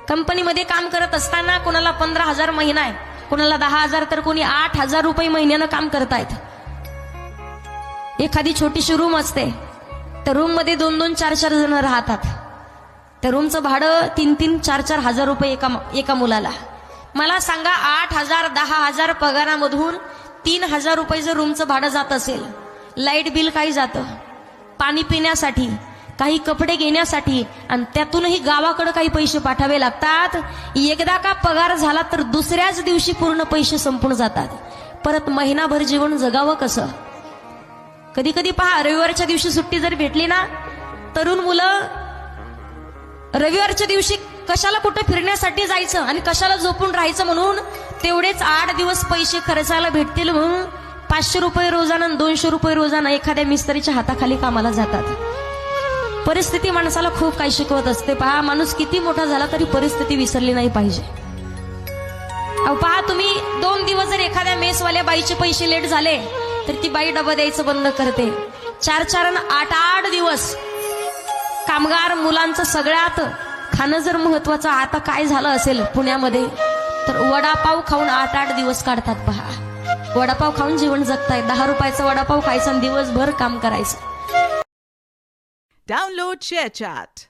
कंपनीमध्ये काम करत असताना कोणाला 15,000 महिना आहे, कोणाला 10,000, तर कोणी 8,000 रुपये महिन्यानं काम करतायत. एखादी छोटीशी रूम असते, त्या रूम मध्ये 2-2, 4-4 जण राहतात. त्या रूमचं भाडं 3-3, 4-4 हजार रुपये एका मुलाला. मला सांगा, 8,000, 10,000 पगारामधून 3,000 रुपये जर रूमचं भाडं जात असेल, लाईट बिल काही जातं, पाणी पिण्यासाठी, काही कपडे घेण्यासाठी, आणि त्यातूनही गावाकडे काही पैसे पाठावे लागतात. एकदा का पगार झाला तर दुसऱ्याच दिवशी पूर्ण पैसे संपून जातात. परत महिनाभर जीवन जगावं कसं? कधी कधी पहा, रविवारच्या दिवशी सुट्टी जर भेटली ना, तरुण मुलं रविवारच्या दिवशी कशाला कुठे फिरण्यासाठी जायचं आणि कशाला झोपून राहायचं म्हणून तेवढेच 8 दिवस पैसे खर्चायला भेटतील म्हणून 500 रुपये रोजाना, 200 रुपये रोजाना एखाद्या मिस्त्रीच्या हाताखाली कामाला जातात. परिस्थिती माणसाला खूप काही शिकवत असते. पहा, माणूस किती मोठा झाला तरी परिस्थिती विसरली नाही पाहिजे. अहो पहा, तुम्ही 2 दिवस जर एखाद्या मेसवाल्या बाईचे पैसे लेट झाले तर ती बाई डबा द्यायचं बंद करते. 4-4 आणि 8-8 दिवस कामगार मुलांचं सगळ्यात खाणं जर महत्वाचं आता काय झालं असेल पुण्यामध्ये, तर वडापाव खाऊन 8-8 दिवस काढतात. पहा, वडापाव खाऊन जीवन जगतायत. 10 रुपयाचा वडापाव खायचा आणि दिवसभर काम करायचं. Download ShareChat.